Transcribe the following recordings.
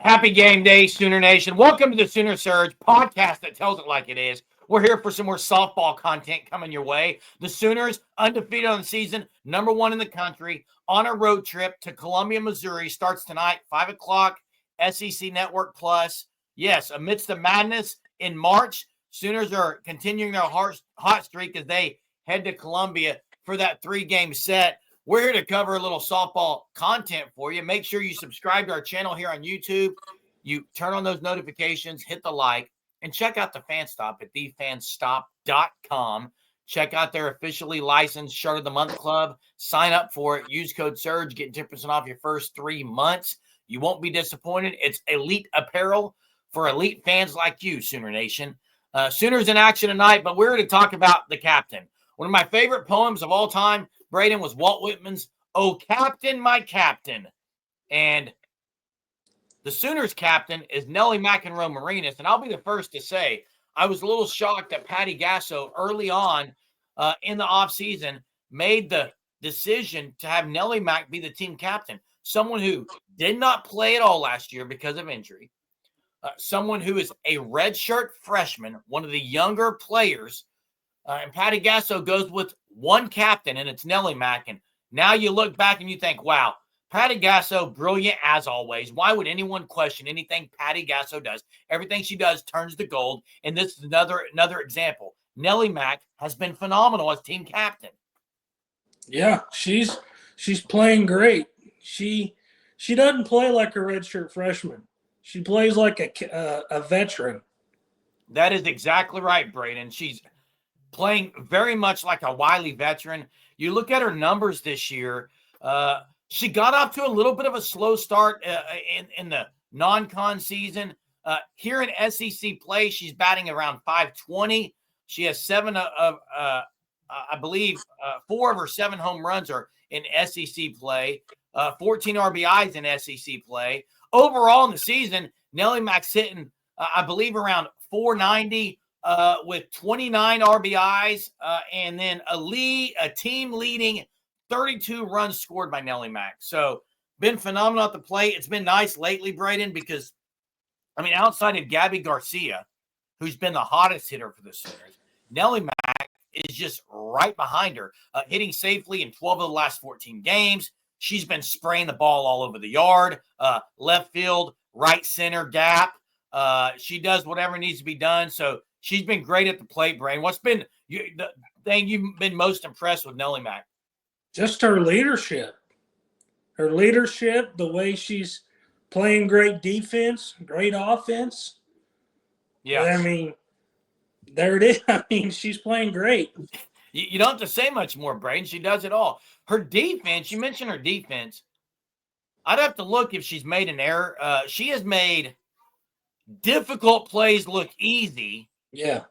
Happy game day, Sooner Nation. Welcome to the Sooner Surge podcast that tells it like it is. We're here for some more softball content coming your way. The Sooners, undefeated on the season, number one in the country, on a road trip to Columbia, Missouri, starts tonight, 5 o'clock, SEC Network Plus. Yes, amidst the madness in March, Sooners are continuing their hot streak as they head to Columbia for that 3-game set. We're here to cover a little softball content for you. Make sure you subscribe to our channel here on YouTube. You turn on those notifications, hit the like, and check out the Fan Stop at thefanstop.com. Check out their officially licensed Shirt of the Month Club. Sign up for it. Use code SURGE. Get 10% off your first 3 months. You won't be disappointed. It's elite apparel for elite fans like you, Sooner Nation. Sooners in action tonight, but we're here to talk about the captain. One of my favorite poems of all time, Braden, was Walt Whitman's "Oh Captain, My Captain." And the Sooners captain is Nelly McEnroe Marinas. And I'll be the first to say, I was a little shocked that Patty Gasso early on in the offseason made the decision to have Nelly Mac be the team captain. Someone who did not play at all last year because of injury. Someone who is a redshirt freshman, one of the younger players. And Patty Gasso goes with one captain, and it's Nelly Mac. And now you look back and you think, wow, Patty Gasso, brilliant as always. Why would anyone question anything Patty Gasso does? Everything she does turns to gold. And this is another example. Nelly Mac has been phenomenal as team captain. Yeah, she's playing great. She doesn't play like a redshirt freshman. She plays like a veteran. That is exactly right, Braden. She's playing very much like a wily veteran. You look at her numbers this year. She got off to a little bit of a slow start in the non-con season. Here in SEC play, she's batting around 520. She has 4 of her 7 home runs are in SEC play. 14 RBIs in SEC play. Overall in the season, Nelly Mac's hitting, I believe, around 490 with 29 RBIs and then a team leading 32 runs scored by Nelly Mac. So been phenomenal at the plate. It's been nice lately, Braden, because, I mean, outside of Gabby Garcia, who's been the hottest hitter for the Sooners, Nelly Mac is just right behind her, hitting safely in 12 of the last 14 games. She's been spraying the ball all over the yard, left field, right center, gap. She does whatever needs to be done. So she's been great at the plate, Brain. What's been the thing you've been most impressed with Nelly Mac? Just her leadership. Her leadership, the way she's playing great defense, great offense. Yeah. I mean, there it is. I mean, she's playing great. You don't have to say much more, Braden. She does it all. Her defense, you mentioned her defense. I'd have to look if she's made an error. She has made difficult plays look easy. Yeah.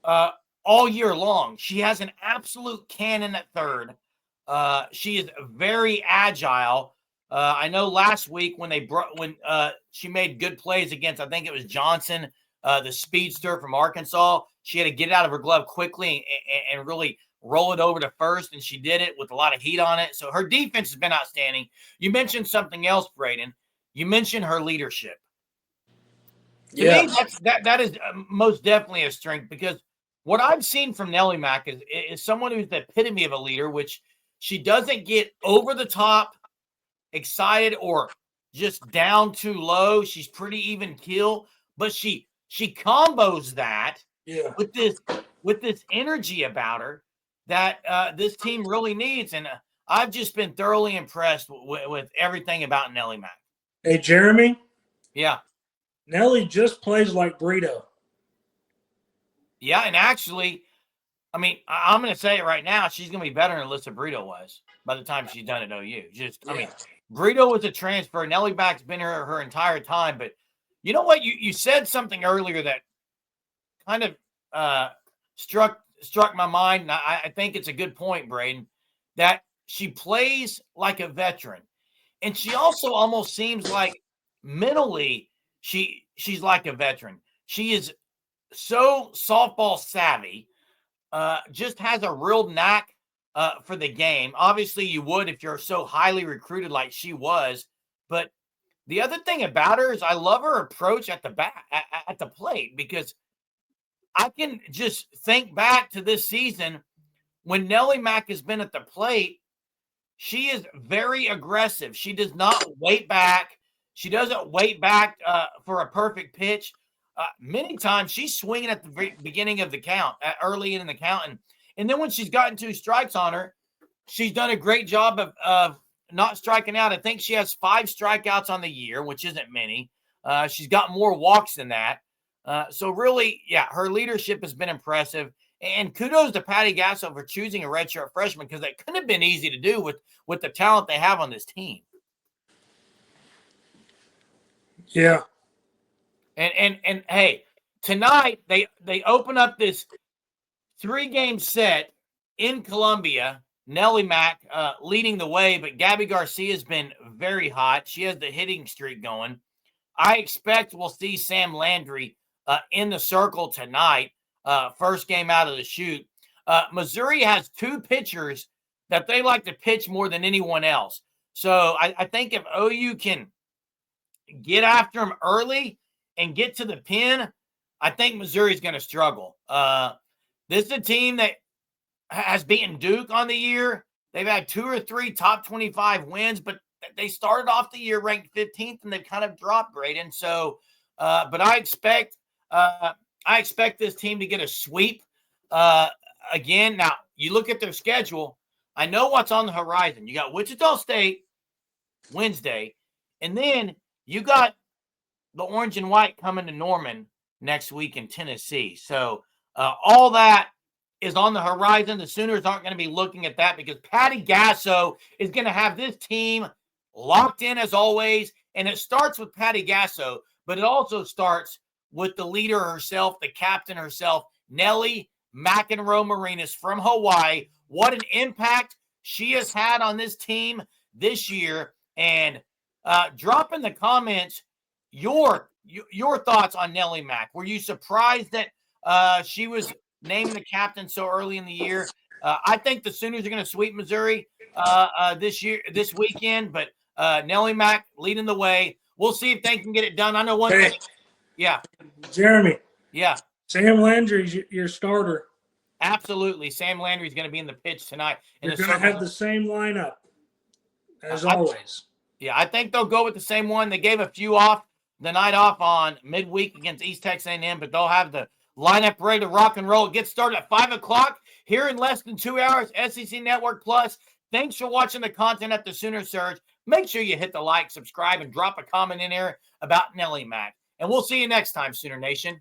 All year long. She has an absolute cannon at third. She is very agile. I know last week when she made good plays against, I think it was Johnson, the speedster from Arkansas. She had to get it out of her glove quickly and really roll it over to first, and she did it with a lot of heat on it. So her defense has been outstanding. You mentioned something else, Braden. You mentioned her leadership. To me, that is most definitely a strength, because what I've seen from Nelly Mac is someone who's the epitome of a leader, which she doesn't get over the top, excited, or just down too low. She's pretty even keel, but she combos that with this energy about her that this team really needs. And I've just been thoroughly impressed with everything about Nelly Mac. Hey, Jeremy? Yeah. Nelly just plays like Brito. Yeah, and actually, I mean, I'm going to say it right now. She's going to be better than Alyssa Brito was by the time she's done at OU. I mean, Brito was a transfer. Nelly Mac's been her entire time. But you know what? You said something earlier that kind of struck my mind. And I think it's a good point, Braden, that she plays like a veteran. And she also almost seems like mentally she's like a veteran. She is so softball savvy, just has a real knack for the game. Obviously, you would if you're so highly recruited like she was, but The other thing about her is I love her approach at the plate, because I can just think back to this season when Nelly Mack has been at the plate. She is very aggressive. She does not wait back. She doesn't wait back for a perfect pitch. Many times she's swinging at the beginning of the count, early in the count. And then when she's gotten 2 strikes on her, she's done a great job of not striking out. I think she has 5 strikeouts on the year, which isn't many. She's got more walks than that. So really, yeah, her leadership has been impressive. And kudos to Patty Gasso for choosing a redshirt freshman, because that couldn't have been easy to do with the talent they have on this team. Yeah. And hey, tonight they open up this 3-game set in Columbia. Nelly Mack leading the way, but Gabby Garcia has been very hot. She has the hitting streak going. I expect we'll see Sam Landry in the circle tonight. First game out of the chute. Missouri has 2 pitchers that they like to pitch more than anyone else. So I think if OU can get after them early and get to the pin, I think Missouri's going to struggle. This is a team that has beaten Duke on the year. They've had 2 or 3 top 25 wins, but they started off the year ranked 15th, and they've kind of dropped, Braden. So, but I expect this team to get a sweep again. Now, you look at their schedule. I know what's on the horizon. You got Wichita State Wednesday, and then you got the orange and white coming to Norman next week in Tennessee. So all that is on the horizon. The Sooners aren't going to be looking at that, because Patty Gasso is going to have this team locked in as always. And it starts with Patty Gasso, but it also starts with the leader herself, the captain herself, Nelly McEnroe Marinas from Hawaii. What an impact she has had on this team this year. And drop in the comments your thoughts on Nelly Mack. Were you surprised that she was named the captain so early in the year? I think the Sooners are going to sweep Missouri this weekend, but Nelly Mack leading the way. We'll see if they can get it done. I know one thing. Yeah. Jeremy. Yeah. Sam Landry's your starter. Absolutely. Sam Landry's going to be in the pitch tonight. You're going to have the same lineup as always. Yeah, I think they'll go with the same one. They gave a few off the night off on midweek against East Texas A&M, but they'll have the lineup ready to rock and roll. It gets started at 5 o'clock here in less than 2 hours. SEC Network Plus. Thanks for watching the content at the Sooner Surge. Make sure you hit the like, subscribe, and drop a comment in there about Nelly Mack. And we'll see you next time, Sooner Nation.